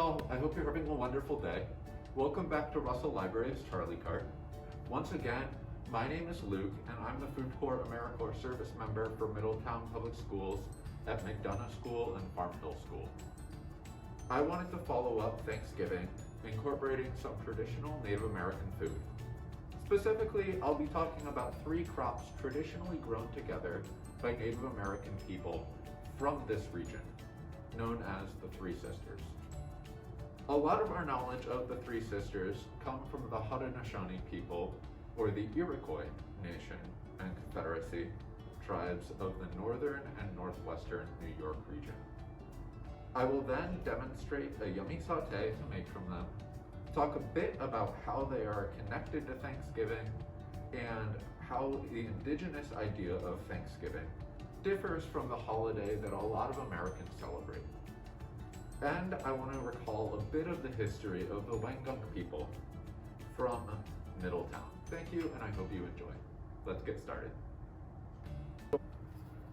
all, I hope you're having a wonderful day. Welcome back to Russell Library's Charlie Cart. Once again, my name is Luke, and I'm the FoodCorps AmeriCorps service member for Middletown Public Schools at McDonough School and Farm Hill School. I wanted to follow up Thanksgiving, incorporating some traditional Native American food. Specifically, I'll be talking about 3 crops traditionally grown together by Native American people from this region, known as the Three Sisters. A lot of our knowledge of the Three Sisters come from the Haudenosaunee people, or the Iroquois Nation and Confederacy tribes of the northern and northwestern New York region. I will then demonstrate a yummy sauté to make from them, talk a bit about how they are connected to Thanksgiving, and how the indigenous idea of Thanksgiving differs from the holiday that a lot of Americans celebrate. And I want to recall a bit of the history of the Wangung people from Middletown. Thank you, and I hope you enjoy. Let's get started.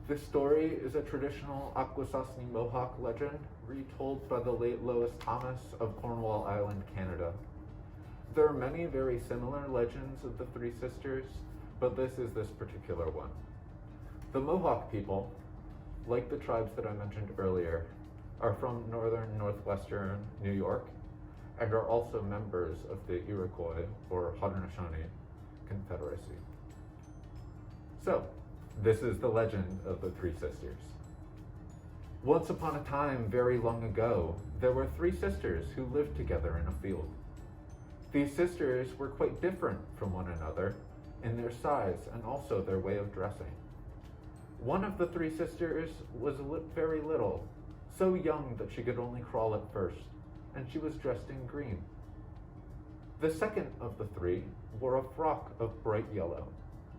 This story is a traditional Akwesasne Mohawk legend retold by the late Lois Thomas of Cornwall Island, Canada. There are many very similar legends of the Three Sisters, but this is this particular one. The Mohawk people, like the tribes that I mentioned earlier, are from northern northwestern New York and are also members of the Iroquois or Haudenosaunee Confederacy. So, this is the legend of the Three Sisters. Once upon a time, very long ago, there were 3 sisters who lived together in a field. These sisters were quite different from one another in their size and also their way of dressing. One of the 3 sisters was very little, so young that she could only crawl at first, and she was dressed in green. The second of the 3 wore a frock of bright yellow,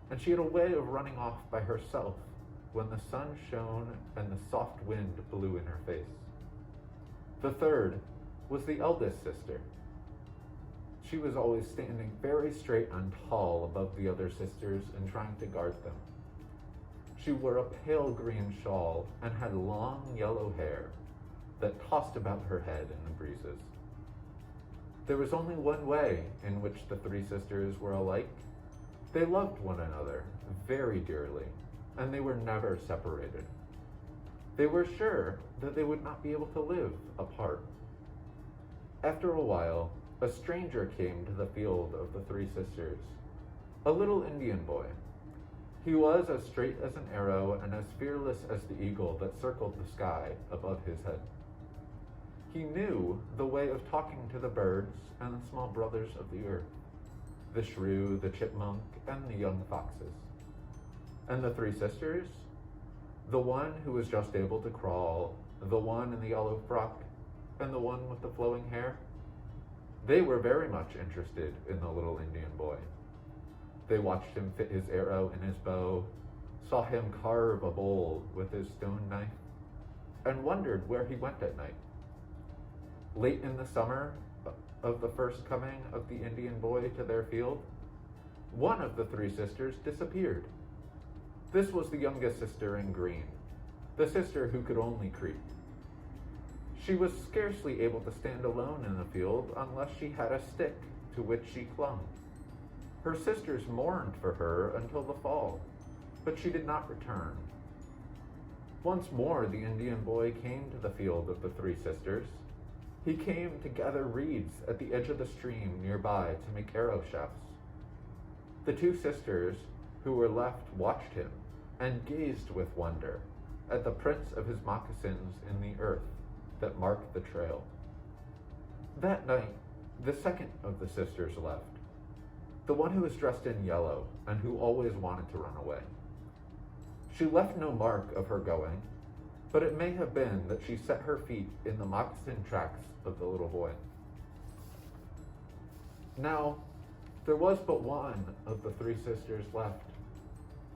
and she had a way of running off by herself when the sun shone and the soft wind blew in her face. The third was the eldest sister. She was always standing very straight and tall above the other sisters and trying to guard them. She wore a pale green shawl and had long yellow hair that tossed about her head in the breezes. There was only one way in which the 3 sisters were alike. They loved one another very dearly, and they were never separated. They were sure that they would not be able to live apart. After a while, a stranger came to the field of the 3 sisters, a little Indian boy. He was as straight as an arrow and as fearless as the eagle that circled the sky above his head. He knew the way of talking to the birds and the small brothers of the earth, the shrew, the chipmunk, and the young foxes. And the 3 sisters, the one who was just able to crawl, the one in the yellow frock, and the one with the flowing hair, they were very much interested in the little Indian boy. They watched him fit his arrow in his bow, saw him carve a bowl with his stone knife, and wondered where he went at night. Late in the summer of the first coming of the Indian boy to their field, one of the 3 sisters disappeared. This was the youngest sister in green, the sister who could only creep. She was scarcely able to stand alone in the field unless she had a stick to which she clung. Her sisters mourned for her until the fall, but she did not return. Once more the Indian boy came to the field of the 3 sisters. He came to gather reeds at the edge of the stream nearby to make arrow shafts. The 2 sisters who were left watched him and gazed with wonder at the prints of his moccasins in the earth that marked the trail. That night, the second of the sisters left, the one who was dressed in yellow and who always wanted to run away. She left no mark of her going, but it may have been that she set her feet in the moccasin tracks of the little boy. Now, there was but one of the 3 sisters left.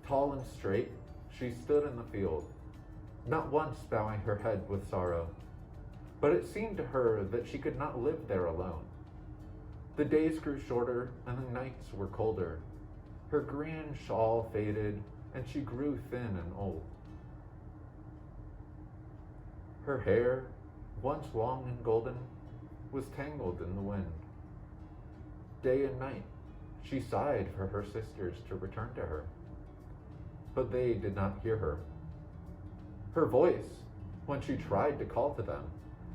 Tall and straight, she stood in the field, not once bowing her head with sorrow, but it seemed to her that she could not live there alone. The days grew shorter and the nights were colder. Her green shawl faded and she grew thin and old. Her hair, once long and golden, was tangled in the wind. Day and night, she sighed for her sisters to return to her, but they did not hear her. Her voice, when she tried to call to them,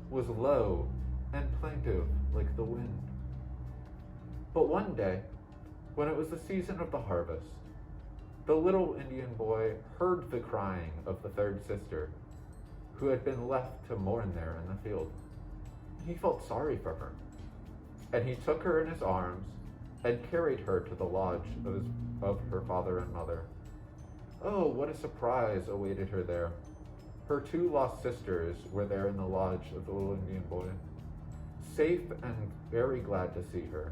was low and plaintive like the wind. But one day, when it was the season of the harvest, the little Indian boy heard the crying of the third sister, who had been left to mourn there in the field. He felt sorry for her, and he took her in his arms and carried her to the lodge of her father and mother. Oh, what a surprise awaited her there. Her two lost sisters were there in the lodge of the little Indian boy, safe and very glad to see her.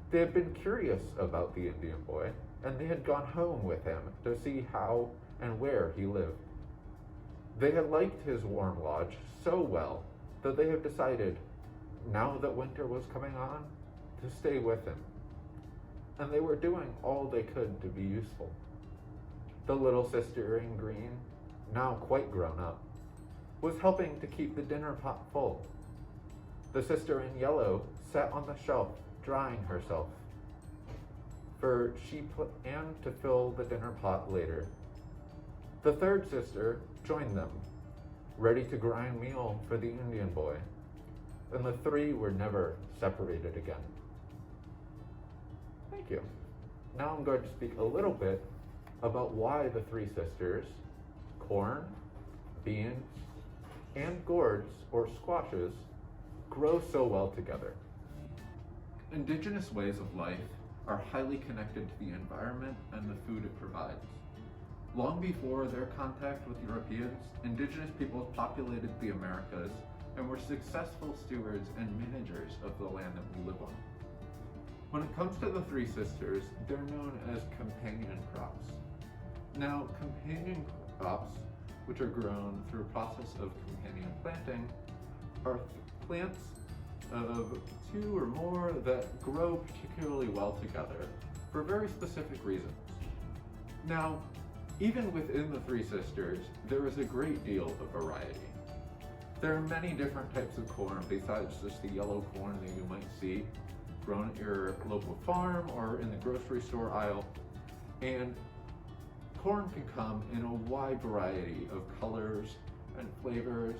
They had been curious about the Indian boy, and they had gone home with him to see how and where he lived. They had liked his warm lodge so well that they had decided, now that winter was coming on, to stay with him. And they were doing all they could to be useful. The little sister in green, now quite grown up, was helping to keep the dinner pot full. The sister in yellow sat on the shelf drying herself, for she planned to fill the dinner pot later. The third sister joined them, ready to grind meal for the Indian boy, and the three were never separated again. Thank you. Now I'm going to speak a little bit about why the three sisters, corn, beans, and gourds or squashes, grow so well together. Indigenous ways of life are highly connected to the environment and the food it provides. Long before their contact with Europeans, indigenous peoples populated the Americas and were successful stewards and managers of the land that we live on. When it comes to the three sisters, they're known as companion crops. Now, companion crops, which are grown through a process of companion planting, are plants of two or more that grow particularly well together for very specific reasons. Now, even within the three sisters, there is a great deal of variety. There are many different types of corn besides just the yellow corn that you might see grown at your local farm or in the grocery store aisle. And corn can come in a wide variety of colors and flavors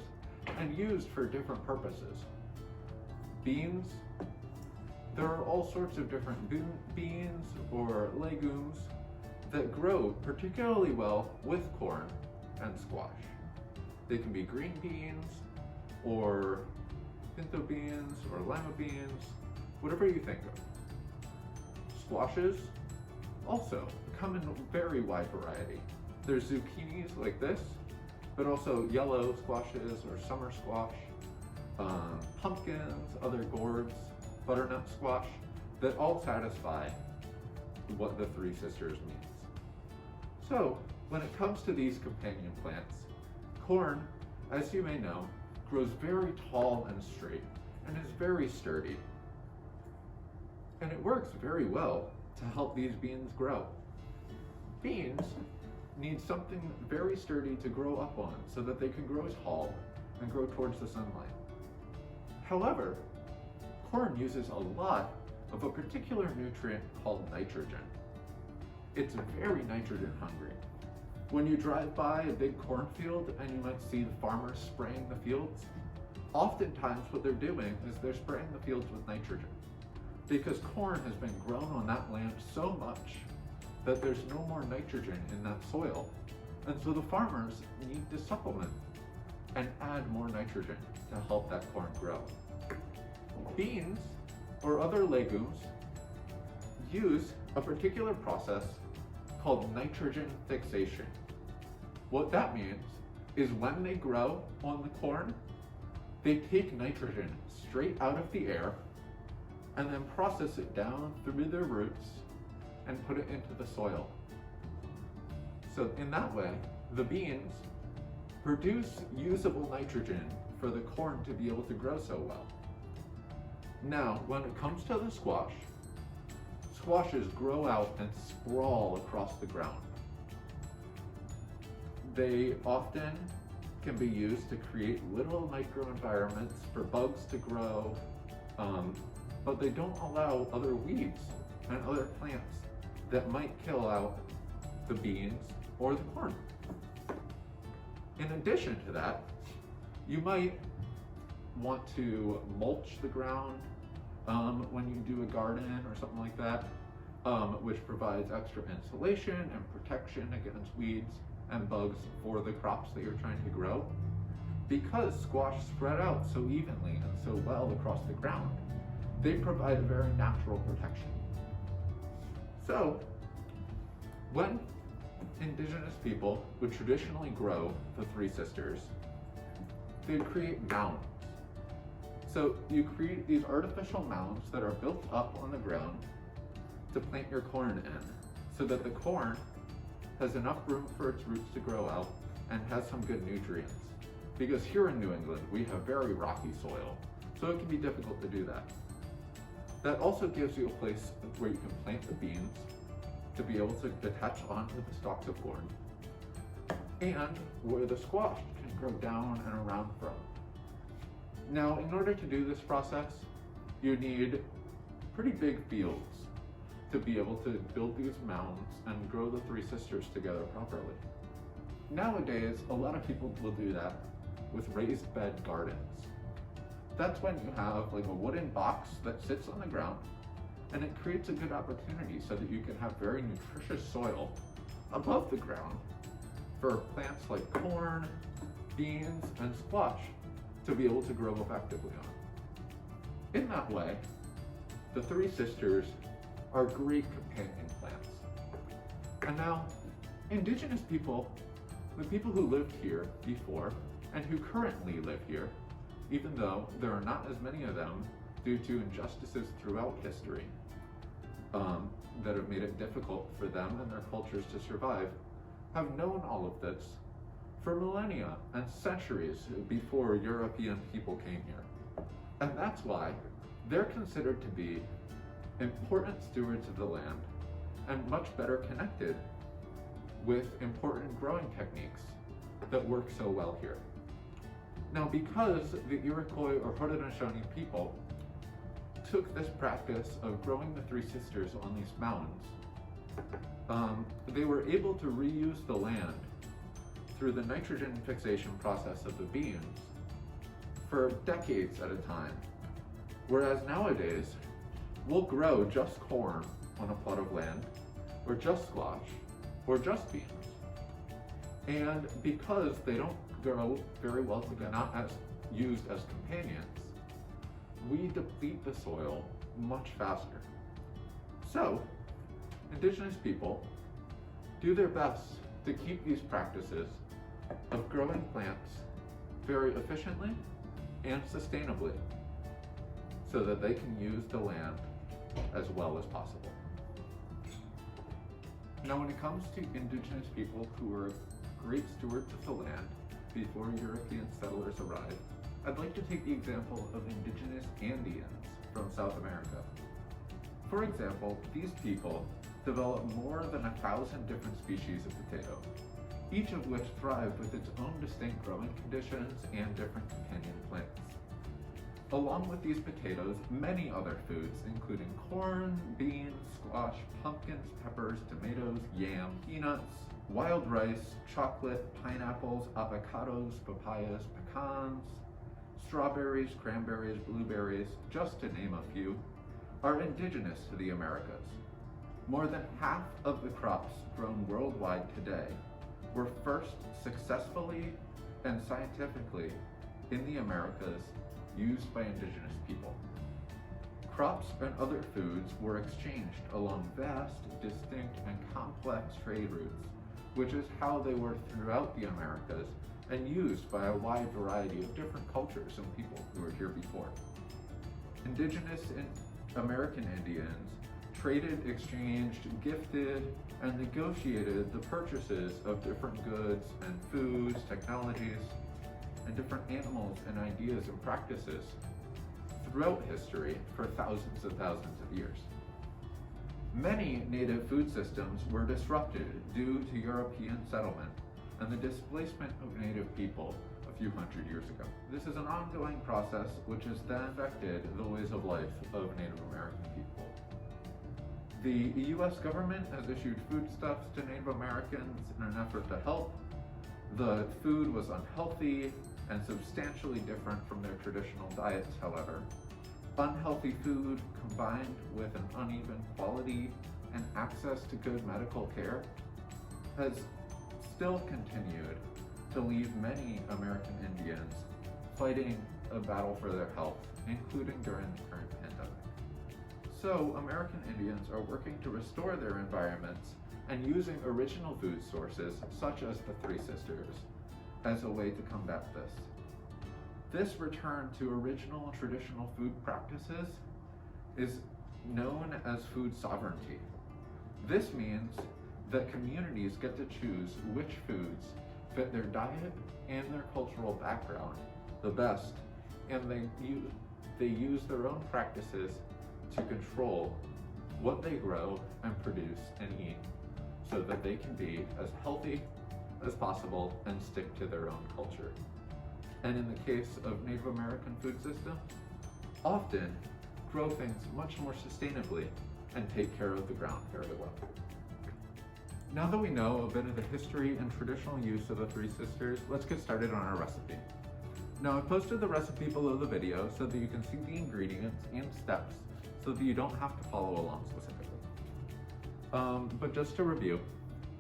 and used for different purposes. Beans, there are all sorts of different beans or legumes that grow particularly well with corn and squash. They can be green beans or pinto beans or lima beans, whatever you think of. Squashes also come in a very wide variety. There's zucchinis like this, but also yellow squashes or summer squash, pumpkins, other gourds, butternut squash, that all satisfy what the three sisters needs. So, when it comes to these companion plants, corn, as you may know, grows very tall and straight and is very sturdy. And it works very well to help these beans grow. Beans need something very sturdy to grow up on so that they can grow tall and grow towards the sunlight. However, corn uses a lot of a particular nutrient called nitrogen. It's very nitrogen hungry. When you drive by a big cornfield and you might see the farmers spraying the fields, oftentimes what they're doing is they're spraying the fields with nitrogen, because corn has been grown on that land so much that there's no more nitrogen in that soil. And so the farmers need to supplement and add more nitrogen to help that corn grow. Beans or other legumes use a particular process called nitrogen fixation. What that means is when they grow on the corn, they take nitrogen straight out of the air and then process it down through their roots and put it into the soil. So in that way, the beans produce usable nitrogen for the corn to be able to grow so well. Now, when it comes to the squash, squashes grow out and sprawl across the ground. They often can be used to create little microenvironments for bugs to grow but they don't allow other weeds and other plants that might kill out the beans or the corn. In addition to that, you might want to mulch the ground when you do a garden or something like that, which provides extra insulation and protection against weeds and bugs for the crops that you're trying to grow. Because squash spread out so evenly and so well across the ground, they provide a very natural protection. So, when indigenous people would traditionally grow the Three Sisters, they'd create mounds. So you create these artificial mounds that are built up on the ground to plant your corn in, so that the corn has enough room for its roots to grow out and has some good nutrients. Because here in New England, we have very rocky soil, so it can be difficult to do that. That also gives you a place where you can plant the beans to be able to attach onto the stalks of corn, and where the squash can grow down and around from. Now, in order to do this process, you need pretty big fields to be able to build these mounds and grow the Three Sisters together properly. Nowadays, a lot of people will do that with raised bed gardens. That's when you have like a wooden box that sits on the ground, and it creates a good opportunity so that you can have very nutritious soil above the ground for plants like corn, beans, and squash to be able to grow effectively on. In that way, the Three Sisters are great companion plants. And now, indigenous people, the people who lived here before and who currently live here, even though there are not as many of them due to injustices throughout history that have made it difficult for them and their cultures to survive, have known all of this for millennia and centuries before European people came here. And that's why they're considered to be important stewards of the land and much better connected with important growing techniques that work so well here. Now, because the Iroquois or Haudenosaunee people took this practice of growing the Three Sisters on these mounds, they were able to reuse the land through the nitrogen fixation process of the beans for decades at a time. Whereas nowadays, we'll grow just corn on a plot of land, or just squash, or just beans. And because they don't grow very well together, not as used as companions, we deplete the soil much faster. So, indigenous people do their best to keep these practices of growing plants very efficiently and sustainably so that they can use the land as well as possible. Now, when it comes to indigenous people who were great stewards of the land before European settlers arrived, I'd like to take the example of indigenous Andeans from South America. For example, these people developed more than 1,000 different species of potato, each of which thrived with its own distinct growing conditions and different companion plants. Along with these potatoes, many other foods, including corn, beans, squash, pumpkins, peppers, tomatoes, yam, peanuts, wild rice, chocolate, pineapples, avocados, papayas, pecans, strawberries, cranberries, blueberries, just to name a few, are indigenous to the Americas. More than half of the crops grown worldwide today were first successfully and scientifically in the Americas used by indigenous people. Crops and other foods were exchanged along vast, distinct, and complex trade routes, which is how they were throughout the Americas and used by a wide variety of different cultures and people who were here before. Indigenous American Indians traded, exchanged, gifted, and negotiated the purchases of different goods and foods, technologies, and different animals and ideas and practices throughout history for thousands and thousands of years. Many native food systems were disrupted due to European settlement and the displacement of native people few hundred years ago. This is an ongoing process which has then affected the ways of life of Native American people. The US government has issued foodstuffs to Native Americans in an effort to help. The food was unhealthy and substantially different from their traditional diets, however. Unhealthy food combined with an uneven quality and access to good medical care has still continued to leave many American Indians fighting a battle for their health, including during the current pandemic. So American Indians are working to restore their environments and using original food sources, such as the Three Sisters, as a way to combat this. This return to original traditional food practices is known as food sovereignty. This means that communities get to choose which foods fit their diet and their cultural background the best, and they use their own practices to control what they grow and produce and eat so that they can be as healthy as possible and stick to their own culture. And in the case of Native American food systems, often grow things much more sustainably and take care of the ground very well. Now that we know a bit of the history and traditional use of the Three Sisters, let's get started on our recipe. Now, I posted the recipe below the video so that you can see the ingredients and steps so that you don't have to follow along specifically. But just to review,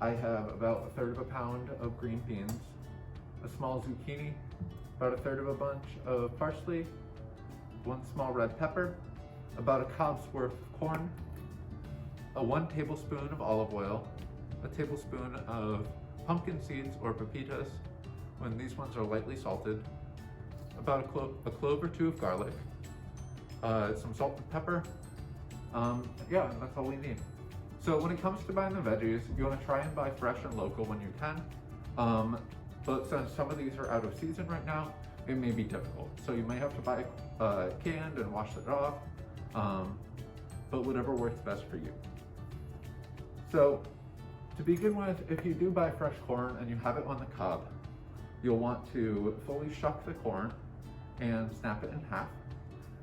I have about 1/3 of a pound of green beans, a small zucchini, about 1/3 of a bunch of parsley, 1 small red pepper, about a cob's worth of corn, 1 tablespoon of olive oil, a tablespoon of pumpkin seeds or pepitas when these ones are lightly salted, about a clove or 2 of garlic, some salt and pepper. Yeah, that's all we need. So when it comes to buying the veggies, you want to try and buy fresh and local when you can. But since some of these are out of season right now, it may be difficult. So you may have to buy canned and wash it off, but whatever works best for you. So to begin with, if you do buy fresh corn and you have it on the cob, you'll want to fully shuck the corn and snap it in half.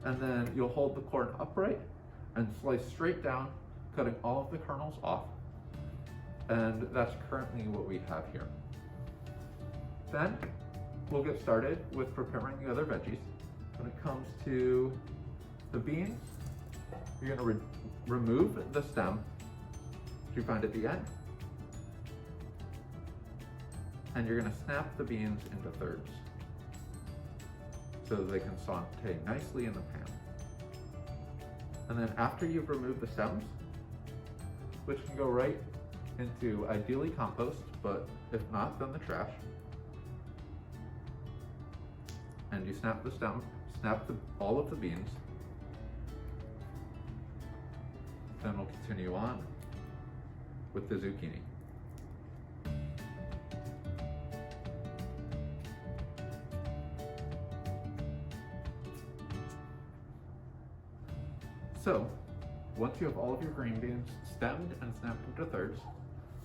And then you'll hold the corn upright and slice straight down, cutting all of the kernels off. And that's currently what we have here. Then we'll get started with preparing the other veggies. When it comes to the beans, you're going to remove the stem, which you find at the end. And you're going to snap the beans into thirds so that they can saute nicely in the pan. And then after you've removed the stems, which can go right into ideally compost, but if not, then the trash. And you snap the stem, all of the beans. Then we'll continue on with the zucchini. So, once you have all of your green beans stemmed and snapped into thirds,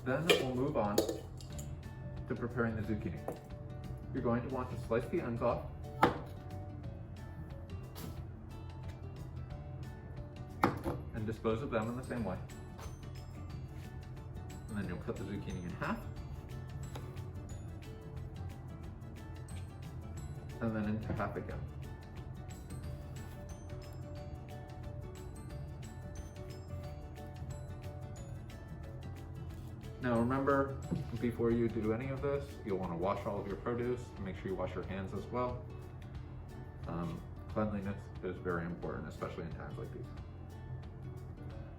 then we'll move on to preparing the zucchini. You're going to want to slice the ends off, and dispose of them in the same way. And then you'll cut the zucchini in half, and then into half again. Now remember, before you do any of this, you'll want to wash all of your produce. Make sure you wash your hands as well. Cleanliness is very important, especially in times like these.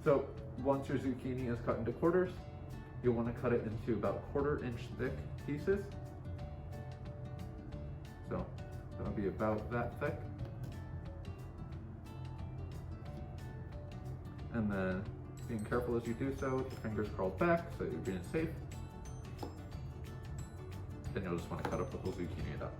So once your zucchini is cut into quarters, you'll want to cut it into about 1/4 inch thick pieces. So that'll be about that thick. And then being careful as you do so, with your fingers curled back so you're being safe. Then you'll just want to cut up the whole zucchini up.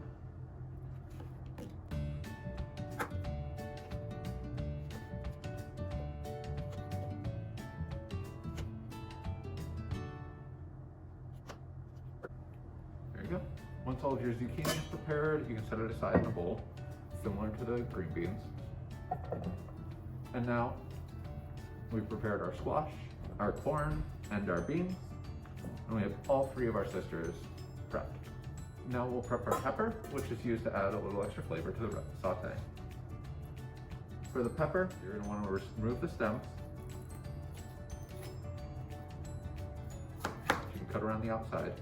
There you go. Once all of your zucchini is prepared, you can set it aside in a bowl, similar to the green beans. And now we've prepared our squash, our corn, and our beans, and we have all three of our sisters prepped. Now we'll prep our pepper, which is used to add a little extra flavor to the sauté. For the pepper, you're going to want to remove the stems. You can cut around the outside.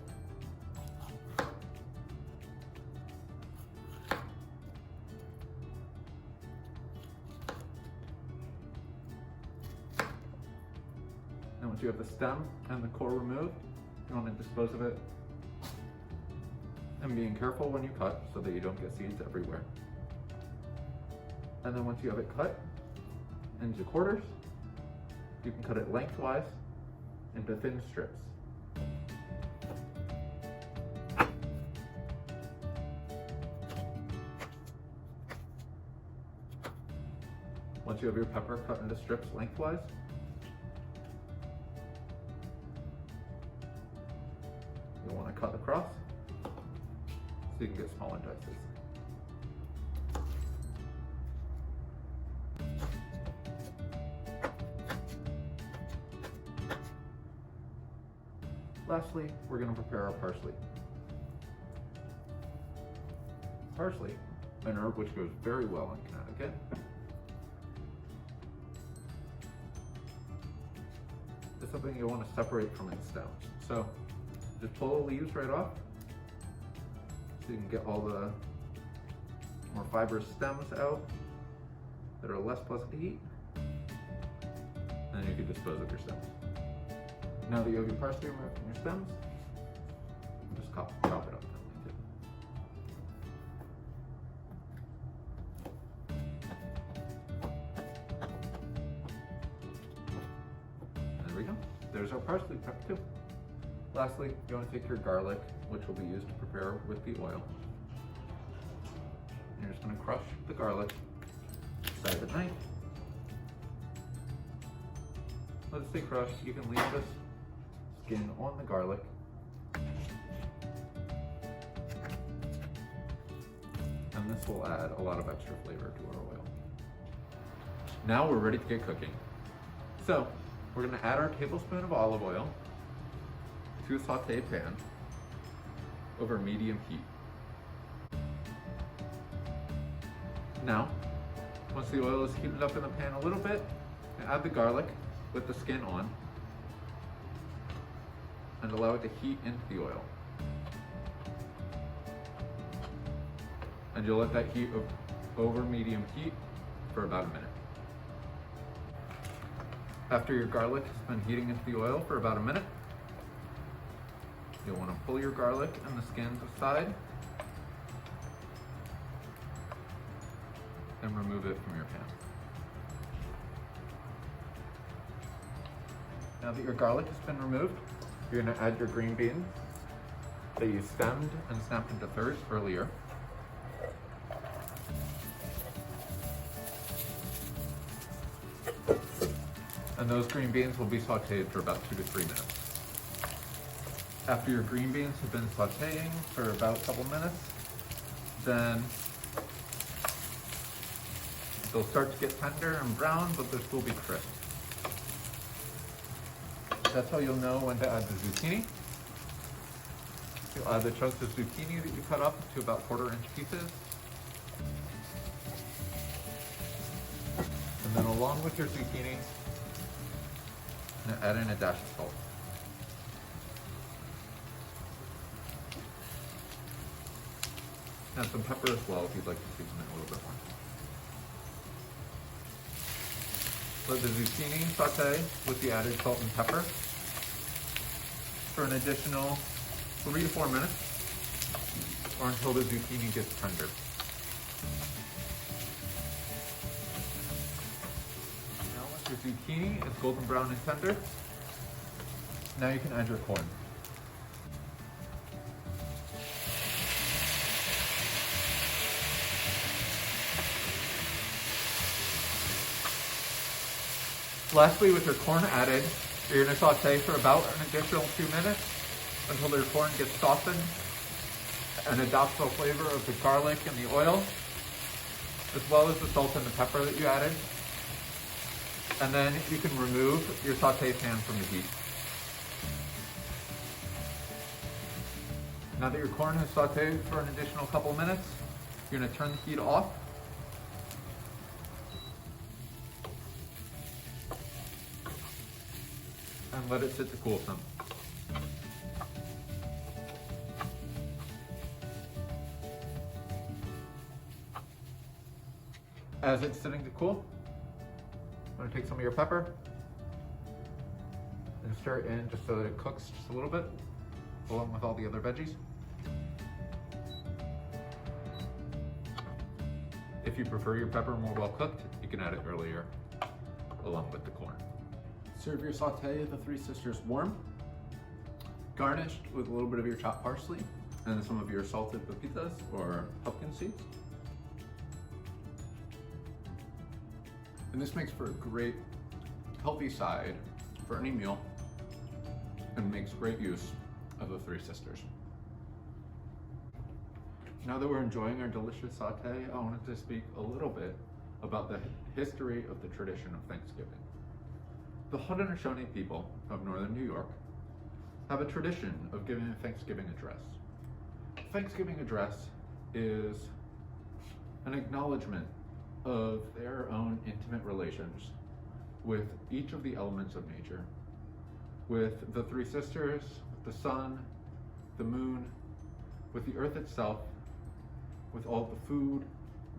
Now once you have the stem and the core removed, you want to dispose of it, and being careful when you cut so that you don't get seeds everywhere. And then once you have it cut into quarters, you can cut it lengthwise into thin strips. Once you have your pepper cut into strips lengthwise, you'll want to cut across so you can get smaller dices. Lastly, we're going to prepare our parsley. Parsley, an herb which goes very well in Connecticut, is something you'll want to separate from its stems. So just pull the leaves right off so you can get all the more fibrous stems out that are less pleasant to eat, and then you can dispose of your stems. Now that you have your parsley removed from your stems, just chop it up. There we go. There's our parsley prep too. Lastly, you want to take your garlic, which will be used to prepare with the oil. You're just going to crush the garlic side of the knife. Let it stay crushed. You can leave this skin on the garlic. And this will add a lot of extra flavor to our oil. Now we're ready to get cooking. So we're going to add our tablespoon of olive oil to a sauté pan over medium heat. Now, once the oil is heated up in the pan a little bit, add the garlic with the skin on and allow it to heat into the oil. And you'll let that heat over medium heat for about a minute. After your garlic has been heating into the oil for about a minute, you'll want to pull your garlic and the skins aside and remove it from your pan. Now that your garlic has been removed, you're going to add your green beans that you stemmed and snapped into thirds earlier. And those green beans will be sauteed for about 2 to 3 minutes. After your green beans have been sauteing for about a couple minutes, then they'll start to get tender and brown, but they'll still be crisp. That's how you'll know when to add the zucchini. You'll add the chunks of zucchini that you cut up to about 1/4-inch pieces. And then along with your zucchini, add in a dash of salt. And some pepper as well if you'd like to season it a little bit more. Let the zucchini saute with the added salt and pepper for an additional 3 to 4 minutes, or until the zucchini gets tender. Now once your zucchini is golden brown and tender, now you can add your corn. Lastly, with your corn added, you're going to saute for about an additional 2 minutes until your corn gets softened and adopt the flavor of the garlic and the oil, as well as the salt and the pepper that you added. And then you can remove your saute pan from the heat. Now that your corn has sauteed for an additional couple minutes, you're going to turn the heat off. And let it sit to cool some. As it's sitting to cool, I'm going to take some of your pepper and stir it in just so that it cooks just a little bit, along with all the other veggies. If you prefer your pepper more well cooked, you can add it earlier along with the corn. Serve your saute, the Three Sisters, warm, garnished with a little bit of your chopped parsley and some of your salted pepitas or pumpkin seeds. And this makes for a great, healthy side for any meal and makes great use of the Three Sisters. Now that we're enjoying our delicious saute, I wanted to speak a little bit about the history of the tradition of Thanksgiving. The Haudenosaunee people of northern New York have a tradition of giving a Thanksgiving address. Thanksgiving address is an acknowledgement of their own intimate relations with each of the elements of nature, with the Three Sisters, with the sun, the moon, with the earth itself, with all the food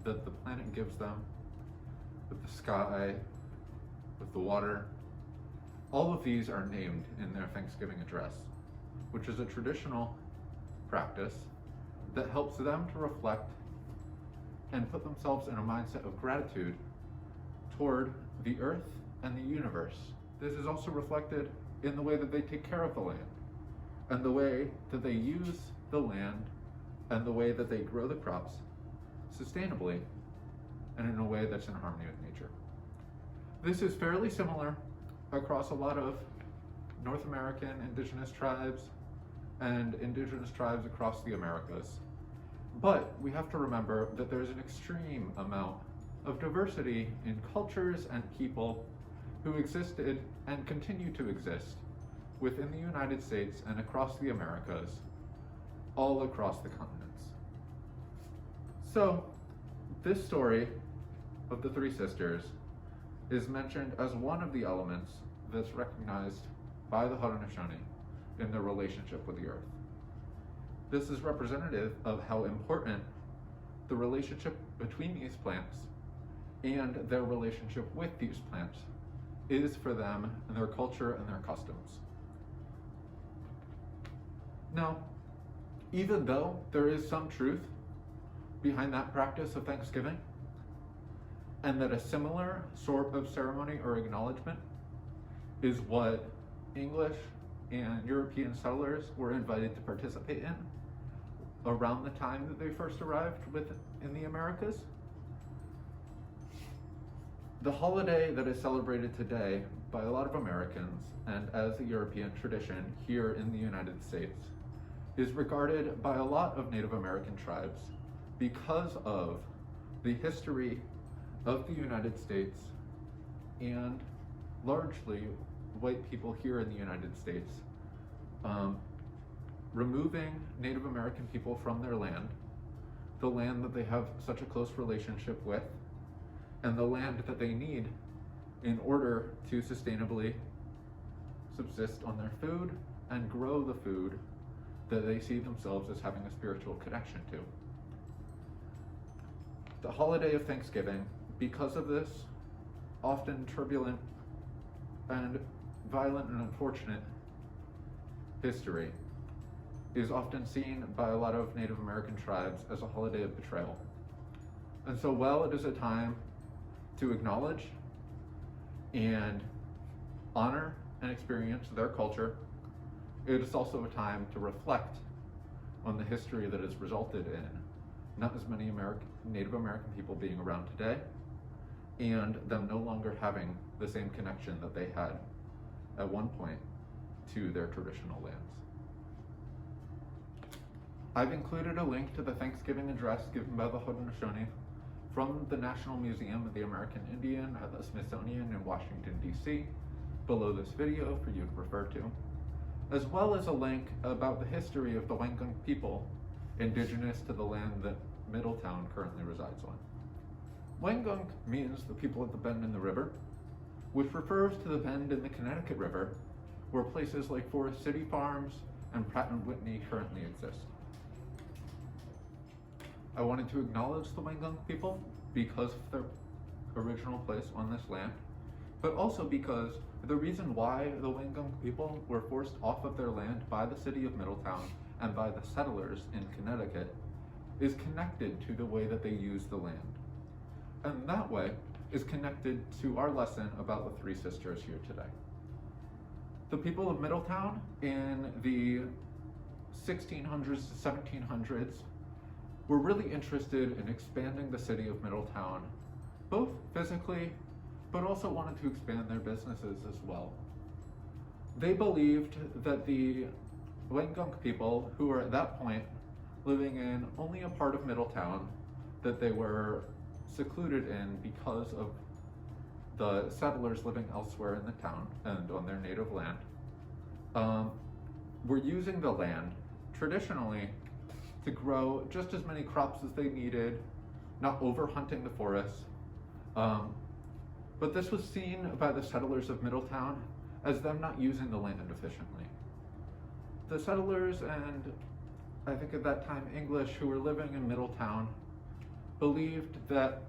that the planet gives them, with the sky, with the water. All of these are named in their Thanksgiving address, which is a traditional practice that helps them to reflect and put themselves in a mindset of gratitude toward the earth and the universe. This is also reflected in the way that they take care of the land, and the way that they use the land, and the way that they grow the crops sustainably and in a way that's in harmony with nature. This is fairly similar across a lot of North American indigenous tribes and indigenous tribes across the Americas. But we have to remember that there's an extreme amount of diversity in cultures and people who existed and continue to exist within the United States and across the Americas, all across the continents. So, this story of the Three Sisters is mentioned as one of the elements that's recognized by the Haudenosaunee in their relationship with the earth. This is representative of how important the relationship between these plants and their relationship with these plants is for them and their culture and their customs. Now, even though there is some truth behind that practice of Thanksgiving, and that a similar sort of ceremony or acknowledgement is what English and European settlers were invited to participate in around the time that they first arrived in the Americas, the holiday that is celebrated today by a lot of Americans and as a European tradition here in the United States is regarded by a lot of Native American tribes because of the history of the United States and largely white people here in the United States removing Native American people from their land, the land that they have such a close relationship with, and the land that they need in order to sustainably subsist on their food and grow the food that they see themselves as having a spiritual connection to. The holiday of Thanksgiving, because of this often turbulent and violent and unfortunate history, is often seen by a lot of Native American tribes as a holiday of betrayal. And so while it is a time to acknowledge and honor and experience their culture, it is also a time to reflect on the history that has resulted in not as many Native American people being around today, and them no longer having the same connection that they had at one point to their traditional lands. I've included a link to the Thanksgiving address given by the Haudenosaunee from the National Museum of the American Indian at the Smithsonian in Washington, D.C. below this video for you to refer to, as well as a link about the history of the Wangan people indigenous to the land that Middletown currently resides on. Wangan means the people at the bend in the river, which refers to the bend in the Connecticut River, where places like Forest City Farms and Pratt & Whitney currently exist. I wanted to acknowledge the Wangan people because of their original place on this land, but also because the reason why the Wangan people were forced off of their land by the city of Middletown and by the settlers in Connecticut is connected to the way that they use the land. And that way is connected to our lesson about the Three Sisters here today. The people of Middletown in the 1600s to 1700s were really interested in expanding the city of Middletown, both physically, but also wanted to expand their businesses as well. They believed that the Wangan people, who were at that point living in only a part of Middletown that they were secluded in because of the settlers living elsewhere in the town and on their native land, were using the land traditionally to grow just as many crops as they needed, not overhunting the forests. But this was seen by the settlers of Middletown as them not using the land efficiently. The settlers, and I think at that time English, who were living in Middletown, believed that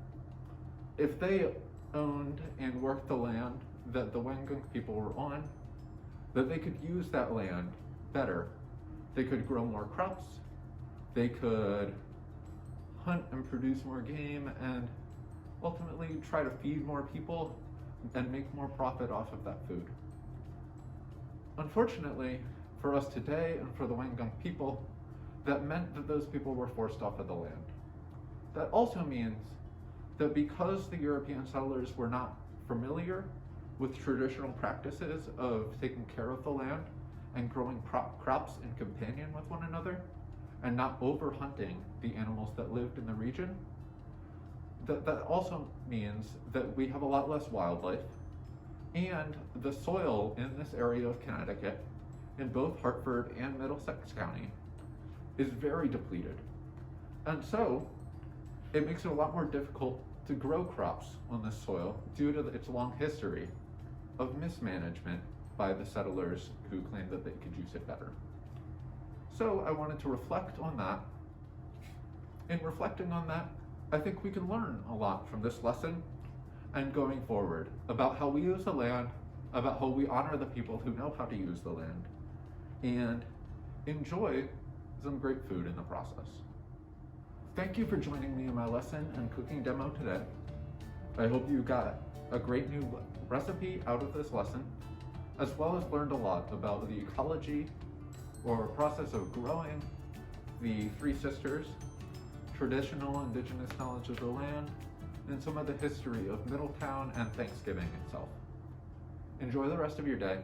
if they owned and worked the land that the Wangan people were on, that they could use that land better. They could grow more crops, they could hunt and produce more game, and ultimately try to feed more people and make more profit off of that food. Unfortunately, for us today and for the Wangan people, that meant that those people were forced off of the land. That also means that because the European settlers were not familiar with traditional practices of taking care of the land and growing crops in companion with one another, and not over-hunting the animals that lived in the region, that also means that we have a lot less wildlife, and the soil in this area of Connecticut, in both Hartford and Middlesex County, is very depleted. And so, it makes it a lot more difficult to grow crops on this soil due to its long history of mismanagement by the settlers who claimed that they could use it better. So I wanted to reflect on that. In reflecting on that, I think we can learn a lot from this lesson and going forward about how we use the land, about how we honor the people who know how to use the land, and enjoy some great food in the process. Thank you for joining me in my lesson and cooking demo today. I hope you got a great new recipe out of this lesson, as well as learned a lot about the ecology or process of growing the Three Sisters, traditional indigenous knowledge of the land, and some of the history of Middletown and Thanksgiving itself. Enjoy the rest of your day.